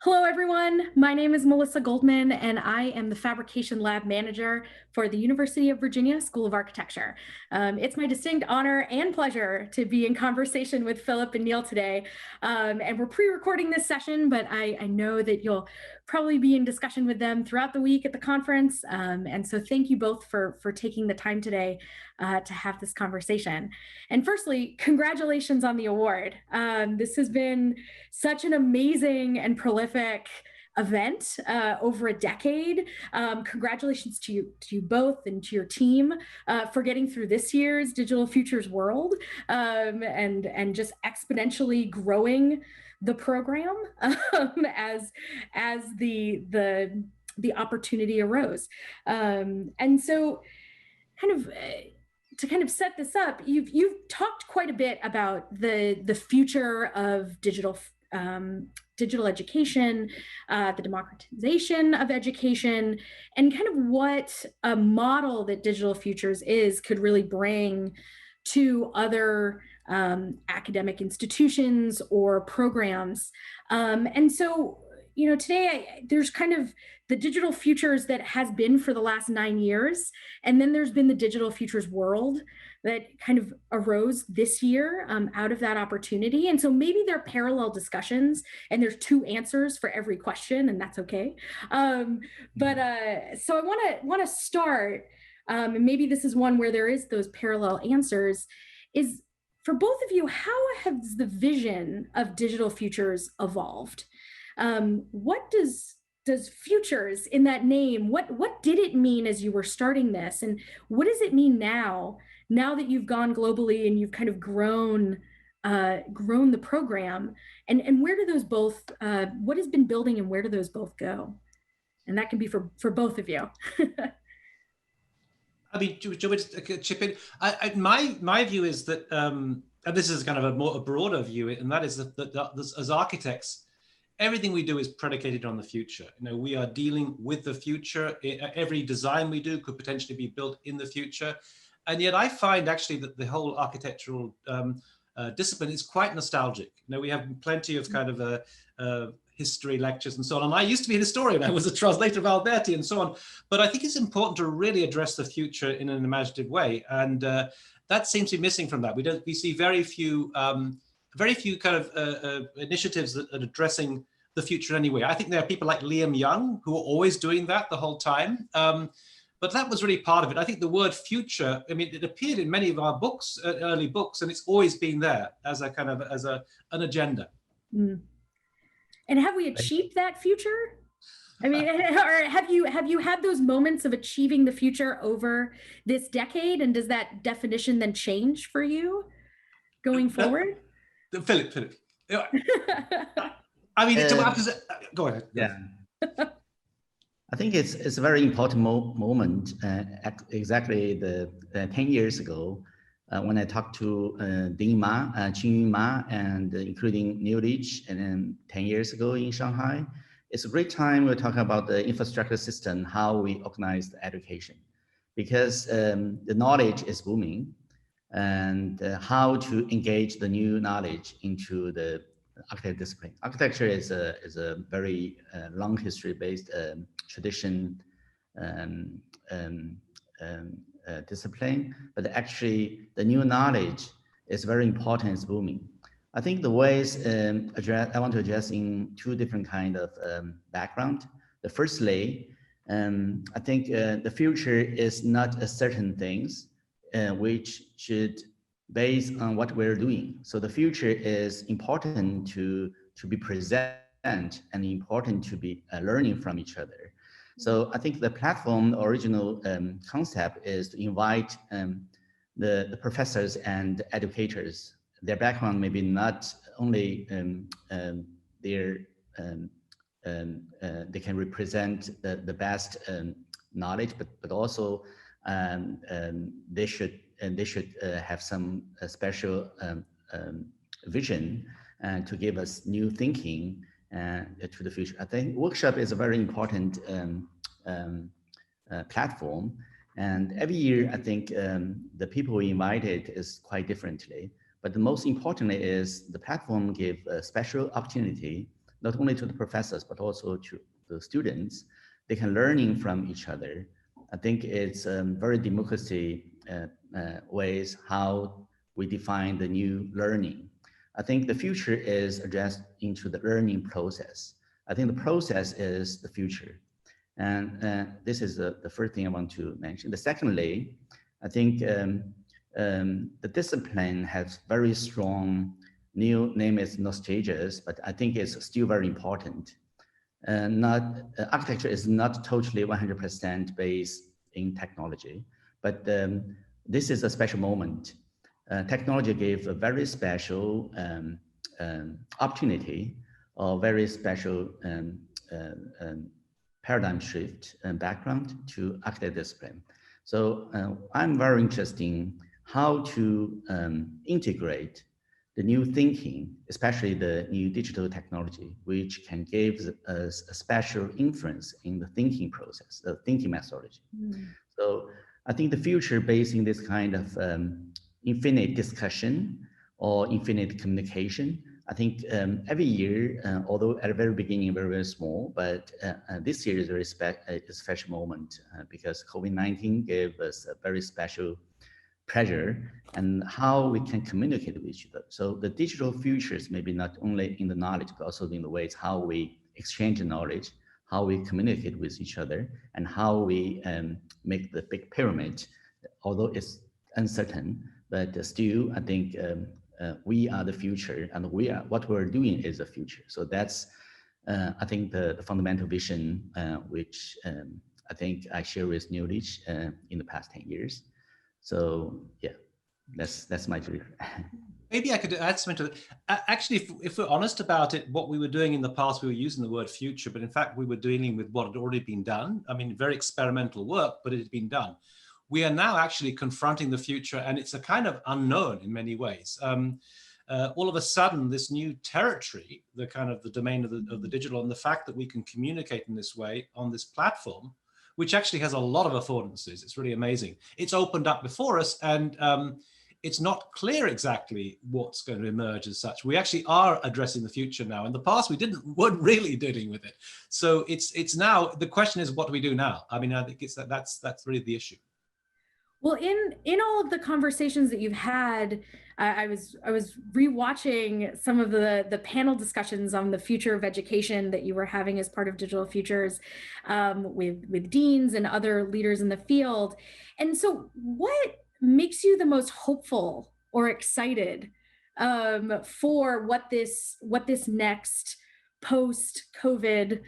Hello, everyone. My name is Melissa Goldman, and I am the Fabrication Lab Manager for the University of Virginia School of Architecture. It's my distinct honor and pleasure to be in conversation with Philip and Neil today. And we're pre-recording this session, but I know that you'll probably be in discussion with them throughout the week at the conference. And so thank you both for taking the time today to have this conversation. And firstly, congratulations on the award. This has been such an amazing and prolific event over a decade. Congratulations to you both and to your team for getting through this year's Digital Futures World and just exponentially growing the program as the opportunity arose. And so to kind of set this up, you've talked quite a bit about the future of digital education, the democratization of education, and kind of what a model that Digital Futures could really bring to other academic institutions or programs. And so, today there's kind of the Digital Futures that has been for the last 9 years, and then there's been the Digital Futures World that kind of arose this year out of that opportunity. And so maybe there are parallel discussions and there's two answers for every question, and that's okay. So I want to start, and maybe this is one where there is those parallel answers, is for both of you, how has the vision of Digital Futures evolved? What does futures in that name, what did it mean as you were starting this? And what does it mean now that you've gone globally and you've kind of grown the program? And where do those both, what has been building and where do those both go? And that can be for both of you. I mean, do you want me to chip in? My view is that, and this is kind of a broader view, and that is that as architects, everything we do is predicated on the future. We are dealing with the future. Every design we do could potentially be built in the future. And yet I find actually that the whole architectural discipline is quite nostalgic. We have plenty of kind of history lectures and so on. And I used to be an historian. I was a translator of Alberti and so on. But I think it's important to really address the future in an imaginative way. And that seems to be missing from that. We see very few kind of initiatives that are addressing the future anyway. I think there are people like Liam Young who are always doing that the whole time. But that was really part of it. I think the word future, I mean, it appeared in many of our books, early books, and it's always been there as a kind of an agenda. Mm. And have we achieved that future? I mean, or have you had those moments of achieving the future over this decade? And does that definition then change for you going forward? Philip. I mean, go ahead. Yeah. I think it's a very important moment. Exactly the 10 years ago, when I talked to Dean Ma, Qingyun Ma, and including Neil Leach, and then 10 years ago in Shanghai, it's a great time we're talking about the infrastructure system, how we organize the education, because the knowledge is booming, and how to engage the new knowledge into the architecture discipline. Architecture is a very long history-based tradition discipline, but actually the new knowledge is very important, it's booming. I think the ways I want to address in two different kind of background. The firstly, I think the future is not a certain things which should based on what we're doing. So the future is important to be present and important to be learning from each other. So I think the platform original concept is to invite the professors and educators. Their background maybe not only they can represent the best knowledge, but also they should have some special vision to give us new thinking to the future. I think workshop is a very important platform, and every year I think the people we invited is quite differently. But the most importantly is the platform give a special opportunity not only to the professors, but also to the students. They can learning from each other. I think it's very democracy ways how we define the new learning. I think the future is addressed into the learning process. I think the process is the future. And this is the first thing I want to mention. The secondly, I think the discipline has very strong new name is nostalgia, but I think it's still very important. Architecture is not totally 100% based in technology, but this is a special moment. Technology gave a very special opportunity or very special paradigm shift and background to architect discipline. So I'm very interested in how to integrate the new thinking, especially the new digital technology, which can give us a special influence in the thinking process, the thinking methodology. So I think the future based in this kind of infinite discussion or infinite communication. I think every year, although at the very beginning, very, very small, but this year is a special moment because COVID-19 gave us a very special pressure and how we can communicate with each other. So the digital futures maybe not only in the knowledge, but also in the ways how we exchange the knowledge, how we communicate with each other, and how we make the big pyramid, although it's uncertain, but still, I think we are the future, and what we're doing is the future. So that's, I think, the fundamental vision, which I think I share with Newledge in the past 10 years. So yeah, that's my view. Maybe I could add something to that. Actually, if we're honest about it, what we were doing in the past, we were using the word future, but in fact, we were dealing with what had already been done. I mean, very experimental work, but it had been done. We are now actually confronting the future, and it's a kind of unknown in many ways. All of a sudden, this new territory, the kind of the domain of the digital, and the fact that we can communicate in this way on this platform, which actually has a lot of affordances. It's really amazing. It's opened up before us, and it's not clear exactly what's going to emerge as such. We actually are addressing the future now. In the past, weren't really dealing with it. So it's now, the question is, what do we do now? I mean, I think it's that's really the issue. Well, in all of the conversations that you've had, I was rewatching some of the panel discussions on the future of education that you were having as part of Digital Futures with deans and other leaders in the field. And so what makes you the most hopeful or excited for what this next post-COVID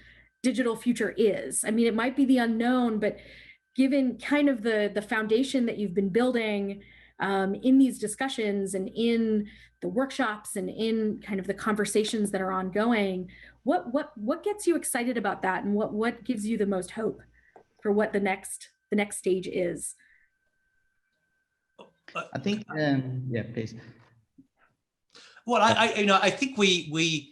digital future is? I mean, it might be the unknown, but given kind of the foundation that you've been building in these discussions and in the workshops and in kind of the conversations that are ongoing, what gets you excited about that, and what gives you the most hope for what the next stage is? I think yeah, please. Well, I think we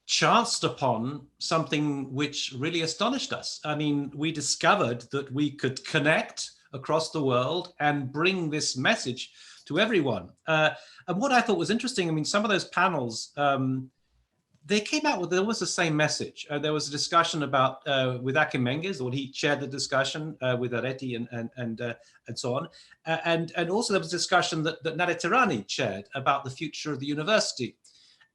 chanced upon something which really astonished us. I mean, we discovered that we could connect across the world and bring this message to everyone. And what I thought was interesting, I mean, some of those panels, they came out with almost the same message. There was a discussion about with Akim Menges, or he chaired the discussion with Areti and so on. And also there was a discussion that Nader Tirani chaired about the future of the university.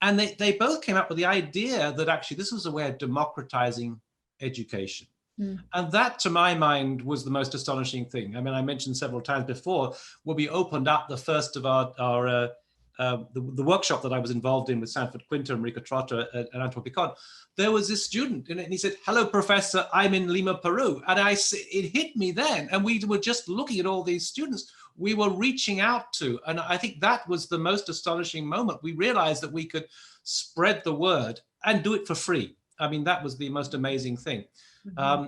And they both came up with the idea that actually this was a way of democratizing education. And that, to my mind, was the most astonishing thing. I mean, I mentioned several times before, when we opened up the first of the workshop that I was involved in with Sanford Quinter, Enrico Trotter, and Antoine Picon, there was this student, and he said, "Hello, Professor, I'm in Lima, Peru." And it hit me then. And we were just looking at all these students we were reaching out to. And I think that was the most astonishing moment. We realized that we could spread the word and do it for free. I mean, that was the most amazing thing.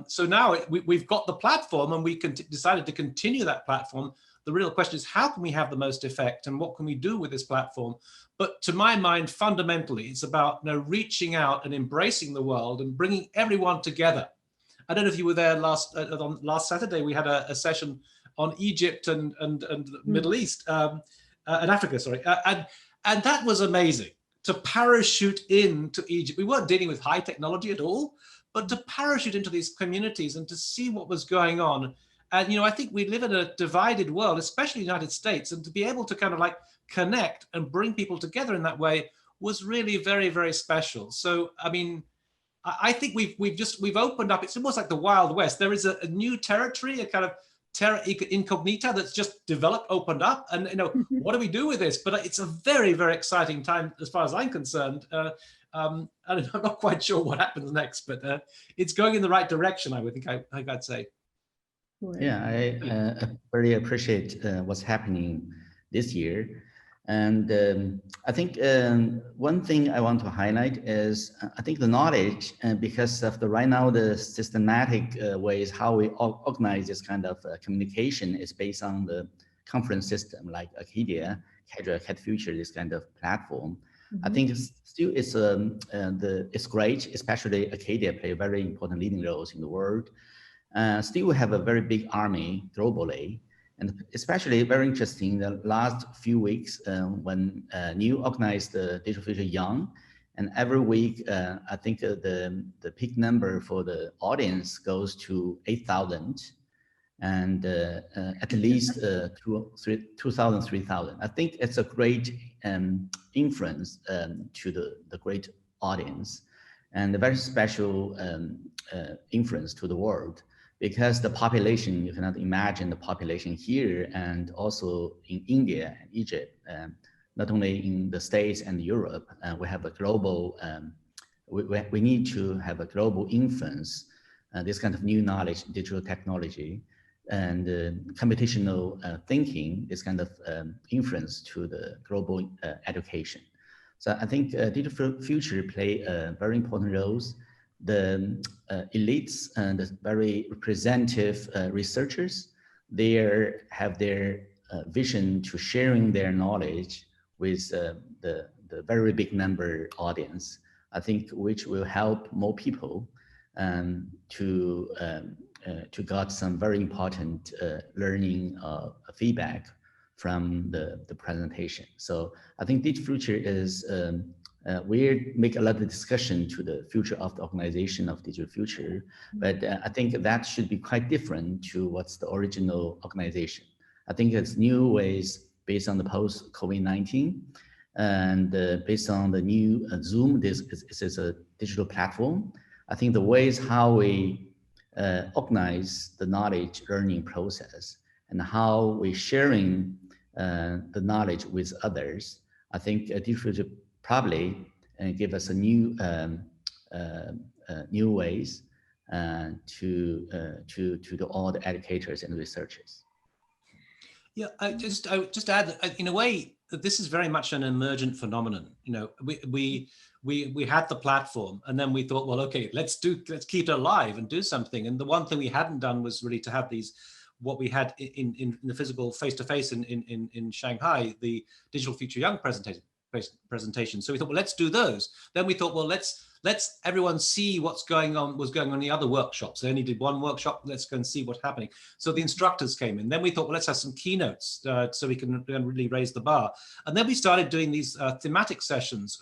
So now we've got the platform, and we decided to continue that platform. The real question is, how can we have the most effect, and what can we do with this platform? But to my mind, fundamentally, it's about reaching out and embracing the world and bringing everyone together. I don't know if you were there last Saturday. We had a session on Egypt and Middle East and Africa, sorry, and that was amazing. to parachute into Egypt. We weren't dealing with high technology at all, but to parachute into these communities and to see what was going on. And, you know, I think we live in a divided world, especially the United States, and to be able to kind of like connect and bring people together in that way was really very, very special. So, I mean, I think we've opened up. It's almost like the Wild West. There is a new territory, a kind of terra incognita that's just developed, opened up, and you know, what do we do with this? But it's a very, very exciting time as far as I'm concerned. And I'm not quite sure what happens next, but it's going in the right direction. I would think I'd say. Yeah, I very appreciate what's happening this year. And I think one thing I want to highlight is I think the knowledge, because of the right now the systematic ways how we organize this kind of communication is based on the conference system like ACADIA, CAD Future, this kind of platform. I think it's great, especially ACADIA play very important leading roles in the world. Still have a very big army globally. And especially very interesting the last few weeks when New organized the Digital Future Young, and every week I think the peak number for the audience goes to 8,000, and at least 2,000, 3,000. I think it's a great influence to the great audience, and a very special influence to the world. Because the population, you cannot imagine the population here and also in India and Egypt, not only in the States and Europe, we have a global, we need to have a global influence, this kind of new knowledge, digital technology, and computational thinking, this kind of influence to the global education. So I think Digital Future play very important roles. The elites and the very representative researchers, they have their vision to sharing their knowledge with the very big number audience, I think, which will help more people to get some very important learning feedback from the presentation. So I think Digital Future is we make a lot of discussion to the future of the organization of Digital Future, but I think that should be quite different to what's the original organization. I think it's new ways based on the post-COVID-19 and based on the new Zoom. This is a digital platform. I think the ways how we organize the knowledge learning process and how we sharing the knowledge with others, I think Digital Future probably give us a new new ways to all the educators and researchers. Yeah, I just add that in a way that this is very much an emergent phenomenon. You know, we had the platform, and then we thought, well, okay, let's keep it alive and do something. And the one thing we hadn't done was really to have these, what we had in the physical face-to-face in Shanghai, the Digital Future Young presentation. So we thought, well, let's do those. Then we thought, well, let's everyone see was going on in the other workshops. They only did one workshop. Let's go and see what's happening. So the instructors came in. Then we thought, well, let's have some keynotes so we can really raise the bar. And then we started doing these thematic sessions,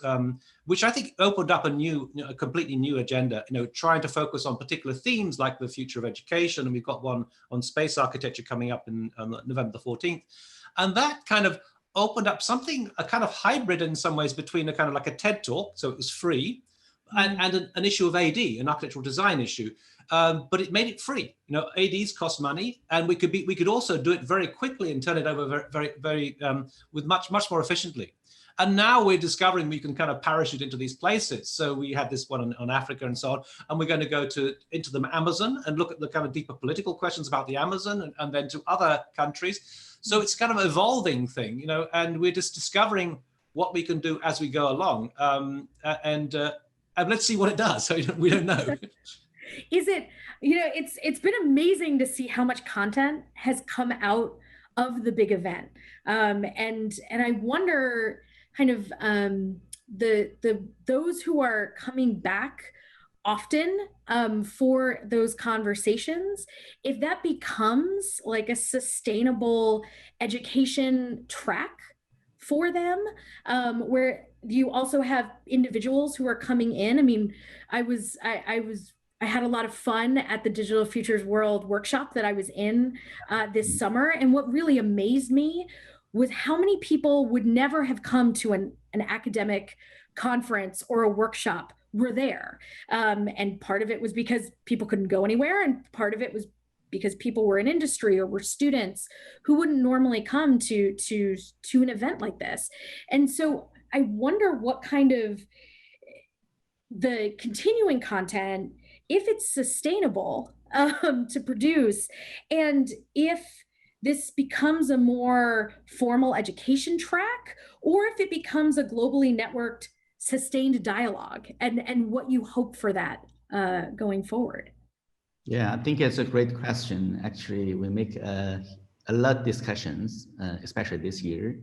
which I think opened up a completely new agenda. You know, trying to focus on particular themes like the future of education, and we've got one on space architecture coming up in November the 14th, and that kind of opened up something, a kind of hybrid in some ways between a kind of like a TED talk, so it was free, and an issue of AD, an architectural design issue, but it made it free. You know, ADs cost money, and we could also do it very quickly and turn it over very with much more efficiently. And now we're discovering we can kind of parachute into these places. So we had this one on Africa and so on, and we're going to go into the Amazon and look at the kind of deeper political questions about the Amazon, and then to other countries. So it's kind of an evolving thing, you know, and we're just discovering what we can do as we go along, and let's see what it does. So we don't know. Is it, you know, it's been amazing to see how much content has come out of the big event, and I wonder, kind of those who are coming back often for those conversations, if that becomes like a sustainable education track for them, where you also have individuals who are coming in. I mean, I had a lot of fun at the Digital Futures World workshop that I was in this summer. And what really amazed me was how many people would never have come to an academic conference or a workshop were there. And part of it was because people couldn't go anywhere, and part of it was because people were in industry or were students who wouldn't normally come to an event like this. And so I wonder what kind of the continuing content, if it's sustainable to produce, and if this becomes a more formal education track, or if it becomes a globally networked, sustained dialogue, and what you hope for that going forward. Yeah, I think it's a great question. Actually, we make a lot of discussions, especially this year,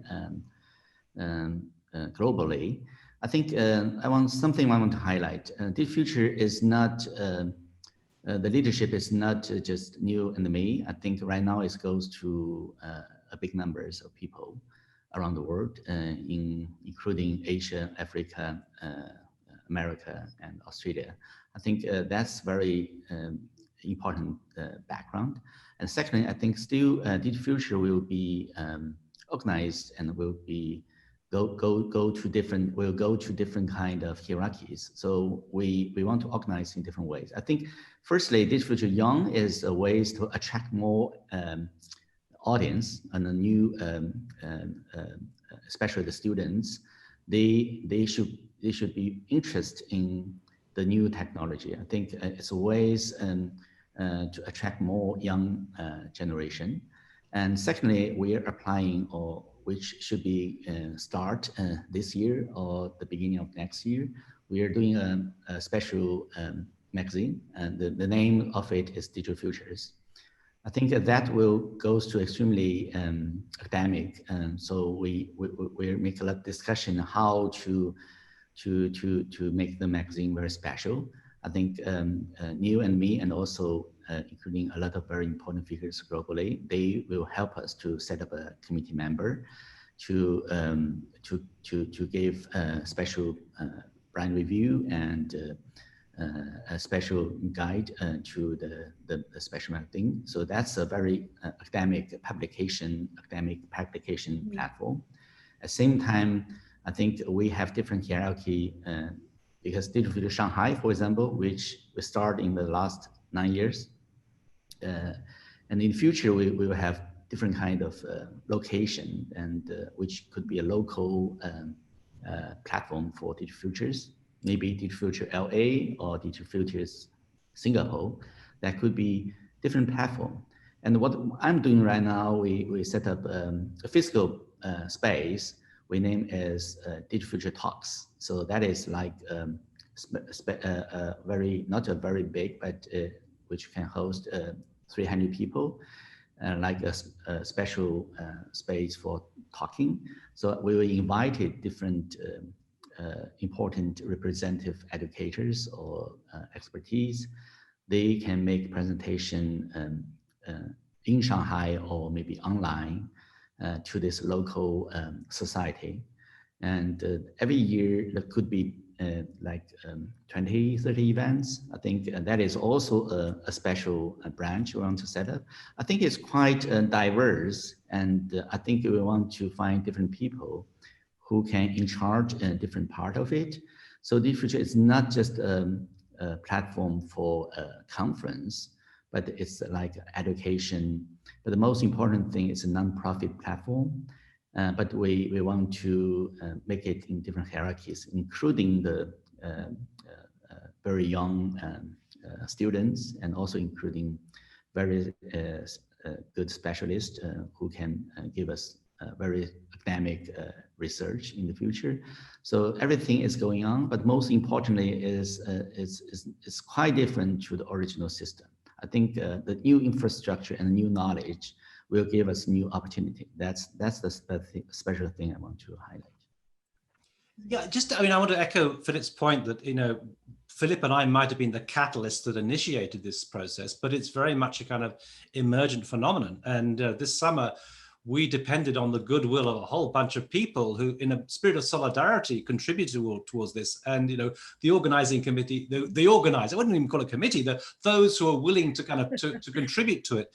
globally. I think I want to highlight. Digital Future is not, the leadership is not just new and me. I think right now it goes to a big numbers of people around the world, including Asia, Africa, America, and Australia. I think that's very important background. And secondly, I think still Digital Future will be organized and will be go to different kind of hierarchies. So we want to organize in different ways. I think firstly, Digital Future Young is a ways to attract more audience and a new, especially the students. They should be interested in the new technology. I think it's a ways to attract more young generation. And secondly, we are applying, or which should be start this year or the beginning of next year. We are doing a special magazine, and the name of it is Digital Futures. I think that will goes to extremely academic, and so we make a lot of discussion how to make the magazine very special. I think Neil and me, and also including a lot of very important figures globally, they will help us to set up a committee member to give a special brand review and a special guide to the special magazine. So that's a very academic publication platform. At the same time, I think we have different hierarchy because Digital Future Shanghai, for example, which we started in the last 9 years. And in the future, we will have different kind of location, and which could be a local platform for Digital Futures, maybe Digital Future LA or Digital Futures Singapore. That could be different platform. And what I'm doing right now, we set up a physical space we name as Digital Future Talks. So that is like not a very big, but which can host 300 people, like a special space for talking. So we will invite different important representative educators or expertise. They can make presentation in Shanghai or maybe online to this local society. And every year there could be like 20, 30 events. I think that is also a special branch we want to set up. I think it's quite diverse, and I think we want to find different people who can in charge a different part of it. So Digital Future is not just a platform for a conference, but it's like education. But the most important thing is a nonprofit platform. But we want to make it in different hierarchies, including the very young students, and also including very good specialists who can give us very academic research in the future. So everything is going on, but most importantly is quite different to the original system. I think the new infrastructure and new knowledge will give us new opportunity. That's the special thing I want to highlight. Yeah, I want to echo Philip's point that, Philip and I might have been the catalyst that initiated this process, but it's very much a kind of emergent phenomenon. And this summer, we depended on the goodwill of a whole bunch of people who, in a spirit of solidarity, contributed towards this. And, you know, the organizing committee, the organizer, I wouldn't even call it committee, those who are willing to kind of to contribute to it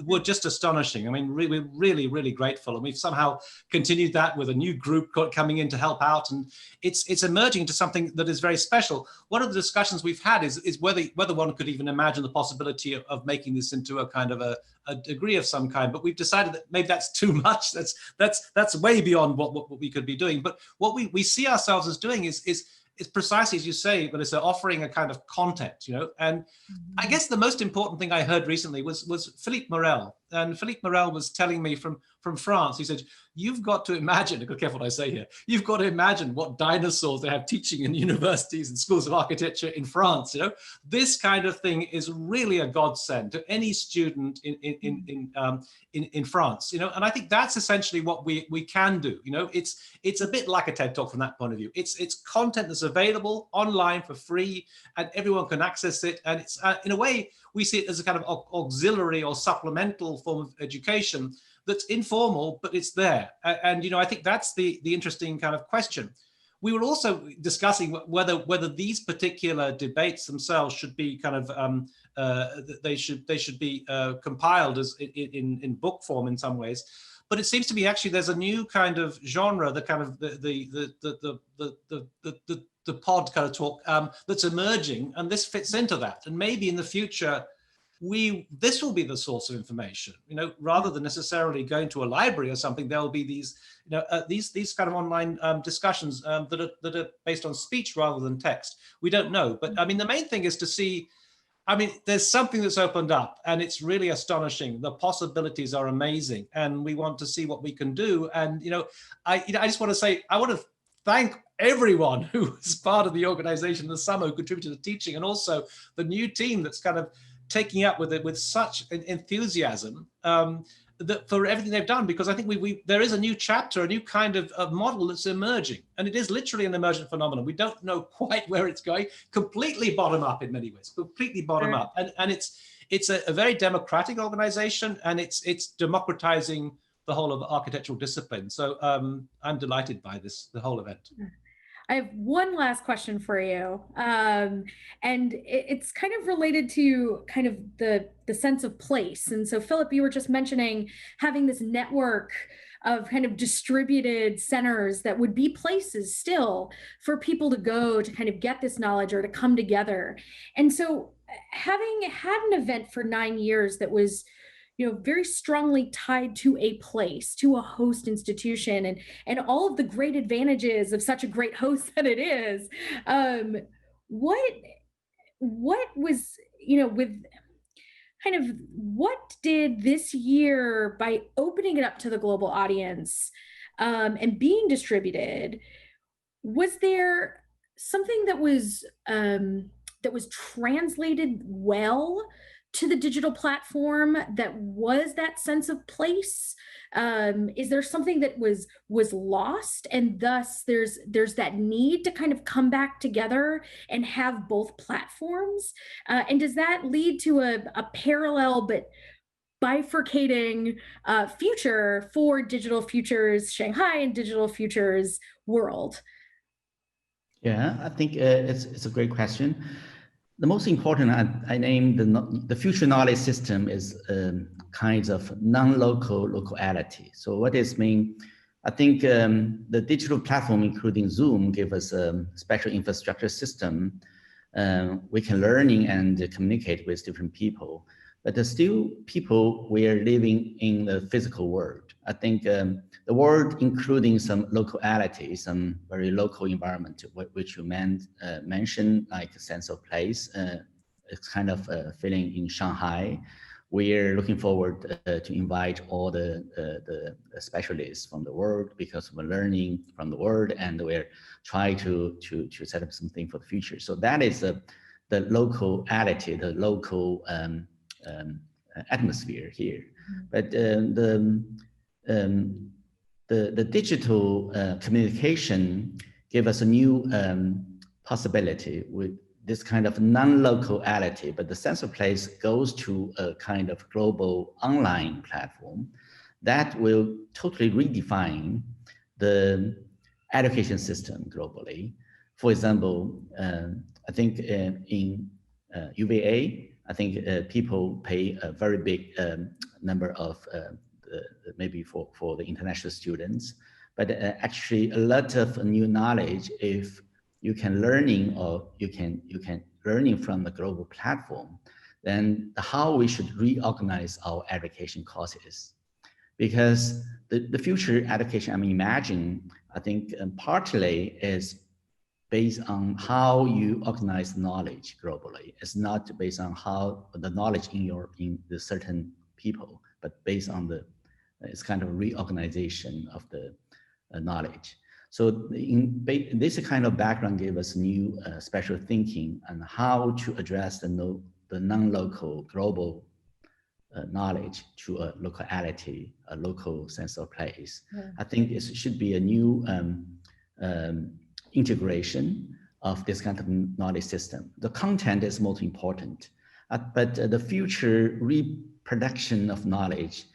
were just astonishing. I mean, we're really, really grateful. And we've somehow continued that with a new group coming in to help out. And it's emerging into something that is very special. One of the discussions we've had is whether one could even imagine the possibility of making this into a kind of a degree of some kind, but we've decided that maybe that's too much. That's way beyond what we could be doing. But what we see ourselves as doing is precisely as you say, but it's offering a kind of content, you know. And I guess the most important thing I heard recently was Philippe Morel. And Philippe Morel was telling me from France, he said, you've got to imagine, be careful what I say here, you've got to imagine what dinosaurs they have teaching in universities and schools of architecture in France, you know. This kind of thing is really a godsend to any student in France, you know. And I think that's essentially what we can do, you know. It's a bit like a TED Talk from that point of view. It's content that's available online for free and everyone can access it. And it's in a way, we see it as a kind of auxiliary or supplemental form of education that's informal, but it's there. And you know, I think that's the interesting kind of question. We were also discussing whether these particular debates themselves should be kind of they should be compiled as in book form in some ways. But it seems to me actually there's a new kind of genre, the kind of the pod kind of talk that's emerging, and this fits into that. And maybe in the future, this will be the source of information, you know, rather than necessarily going to a library or something. There will be these, you know, these kind of online discussions that are based on speech rather than text. We don't know, but I mean, the main thing is to see. I mean, there's something that's opened up, and it's really astonishing. The possibilities are amazing, and we want to see what we can do. And you know, I just want to say, I want to thank everyone who was part of the organization in the summer, who contributed to teaching, and also the new team that's kind of taking up with it with such an enthusiasm for everything they've done, because I think there is a new chapter, a new kind of model that's emerging, and it is literally an emergent phenomenon. We don't know quite where it's going. Completely bottom up in many ways, completely bottom up, and it's a very democratic organization, and it's democratizing the whole of the architectural discipline. So I'm delighted by the whole event. I have one last question for you, and it's kind of related to kind of the sense of place. And so, Philip, you were just mentioning having this network of kind of distributed centers that would be places still for people to go to kind of get this knowledge or to come together. And so, having had an event for 9 years that was, you know, very strongly tied to a place, to a host institution, and all of the great advantages of such a great host that it is. What was, you know, with kind of what did this year, by opening it up to the global audience and being distributed, was there something that was translated well to the digital platform that was that sense of place? Is there something that was lost, and thus there's that need to kind of come back together and have both platforms? And does that lead to a parallel but bifurcating future for Digital Futures Shanghai and Digital Futures World? Yeah, I think it's a great question. The most important, I named the future knowledge system is kinds of non-local locality. So what does mean? I think the digital platform, including Zoom, give us a special infrastructure system. We can learning and communicate with different people, but there's still people we are living in the physical world. I think the world, including some locality, some very local environment, which you mentioned, like a sense of place. It's kind of a feeling in Shanghai. We're looking forward to invite all the specialists from the world, because we're learning from the world, and we're trying to set up something for the future. So that is the locality, the local atmosphere here. But the digital communication gave us a new possibility with this kind of non-locality, but the sense of place goes to a kind of global online platform. that will totally redefine the education system globally. For example, I think in UVA, I think people pay a very big number of maybe for the international students, but actually a lot of new knowledge, if you can learning or you can learning from the global platform, then how we should reorganize our education courses. Because the future education I'm imagining, I think partly is based on how you organize knowledge globally. It's not based on how the knowledge in the certain people, but based on the, it's kind of reorganization of the knowledge. So this kind of background gave us new special thinking on how to address the non-local global knowledge to a locality, a local sense of place. Yeah. I think it should be a new integration of this kind of knowledge system. The content is most important, but the future reproduction of knowledge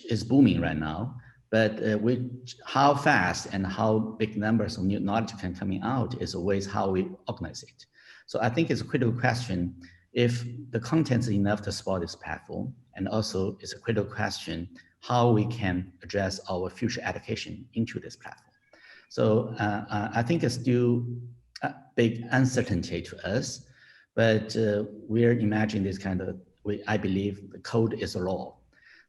is booming right now. But how fast and how big numbers of new knowledge can coming out is always how we organize it. So I think it's a critical question if the content is enough to support this platform, and also it's a critical question how we can address our future education into this platform. So I think it's still a big uncertainty to us, but we're imagining this kind of, I believe the code is a law.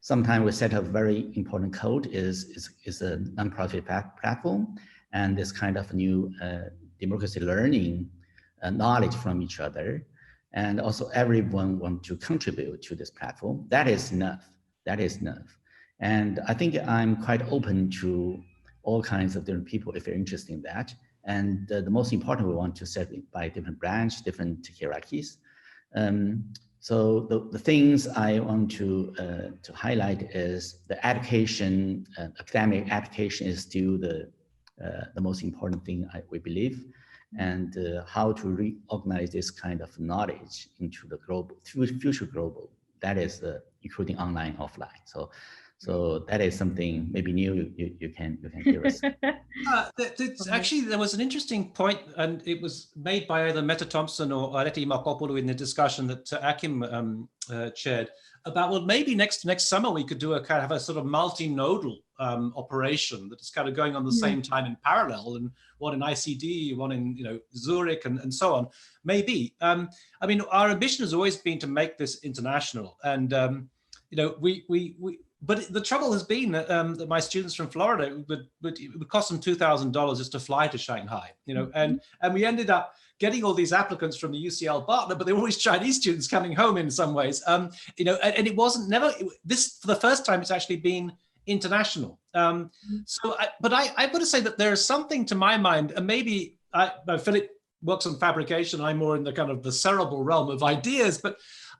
Sometimes we set a very important code is a nonprofit platform, and this kind of new democracy learning knowledge from each other. And also everyone wants to contribute to this platform. That is enough. That is enough. And I think I'm quite open to all kinds of different people if you're interested in that. And the most important, we want to set it by different branch, different hierarchies. So the things I want to highlight is the education, academic education is still the most important thing we believe, and how to reorganize this kind of knowledge into the global, future global, that is including online, offline. So that is something maybe new you can hear us. Actually, there was an interesting point, and it was made by either Meta Thompson or Areti Markopoulou in the discussion that Akim chaired about, well, maybe next summer we could do have a sort of multi-nodal operation that is kind of going on the same time in parallel, and one in ICD, one in Zurich, and so on. Maybe. I mean, our ambition has always been to make this international, and but the trouble has been that my students from Florida, it would cost them $2,000 just to fly to Shanghai, and we ended up getting all these applicants from the UCL partner, but they were always Chinese students coming home in some ways, and it wasn't this for the first time it's actually been international. But I've got to say that there is something to my mind, and maybe Philip works on fabrication, I'm more in the kind of the cerebral realm of ideas, but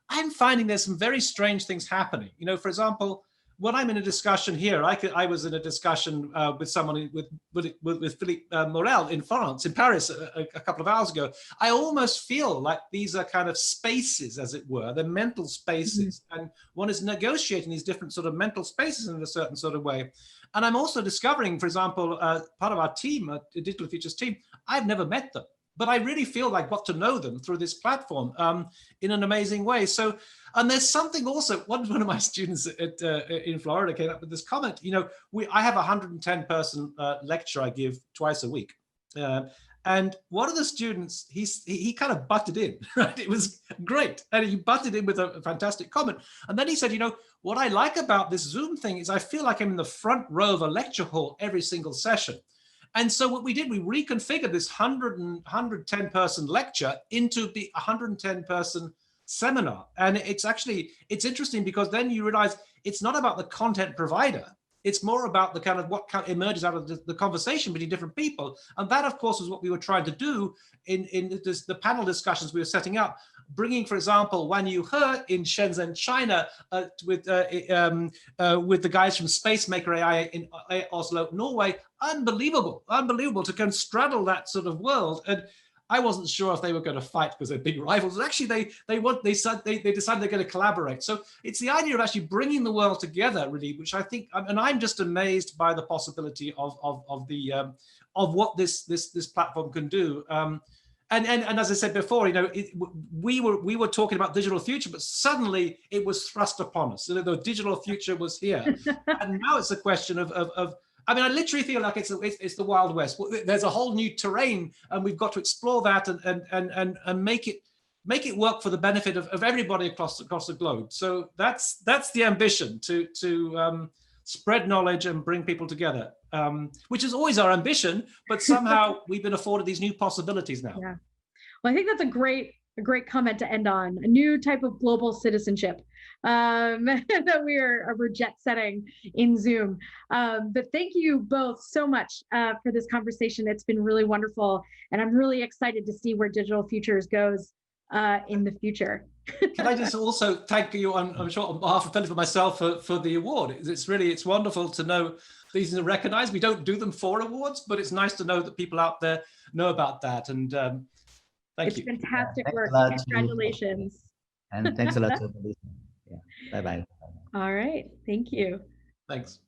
I'm finding there's some very strange things happening. For example, when I'm in a discussion here, I was in a discussion with someone with Philippe Morel in France, in Paris, a couple of hours ago. I almost feel like these are kind of spaces, as it were, they're mental spaces, and one is negotiating these different sort of mental spaces in a certain sort of way. And I'm also discovering, for example, part of our team, Digital Futures team, I've never met them, but I really feel like I got to know them through this platform in an amazing way. So, and there's something also, one of my students in Florida came up with this comment, I have a 110-person lecture I give twice a week. And one of the students, he kind of butted in, right? It was great. And he butted in with a fantastic comment. And then he said, what I like about this Zoom thing is I feel like I'm in the front row of a lecture hall every single session. And so what we did, we reconfigured this 110-person lecture into the 110-person seminar. And it's interesting because then you realize it's not about the content provider. It's more about the kind of what emerges out of the conversation between different people. And that, of course, is what we were trying to do in the panel discussions we were setting up, bringing, for example, Wan Yu He in Shenzhen, China, with the guys from Spacemaker AI in Oslo, Norway. Unbelievable to kind of straddle that sort of world. And I wasn't sure if they were going to fight because they're big rivals. And actually, they decided they're going to collaborate. So it's the idea of actually bringing the world together, really, which I think, and I'm just amazed by the possibility of what this platform can do. And as I said before, you know, we were talking about digital future, but suddenly it was thrust upon us. So the digital future was here, and now it's a question of I mean, I literally feel like it's the Wild West. There's a whole new terrain, and we've got to explore that and make it work for the benefit of everybody across the globe. So that's the ambition, to spread knowledge and bring people together, which is always our ambition. But somehow we've been afforded these new possibilities now. Yeah. Well, I think that's a great comment to end on, a new type of global citizenship that we're jet setting in Zoom. But thank you both so much for this conversation. It's been really wonderful. And I'm really excited to see where Digital Futures goes in the future. Can I just also thank you, I'm sure on behalf of Philip and myself, for the award. It's wonderful to know these are recognized. We don't do them for awards, but it's nice to know that people out there know about that. And thank you. It's fantastic work. Thanks Congratulations. And thanks a lot for listening. Yeah. Bye-bye. All right. Thank you. Thanks.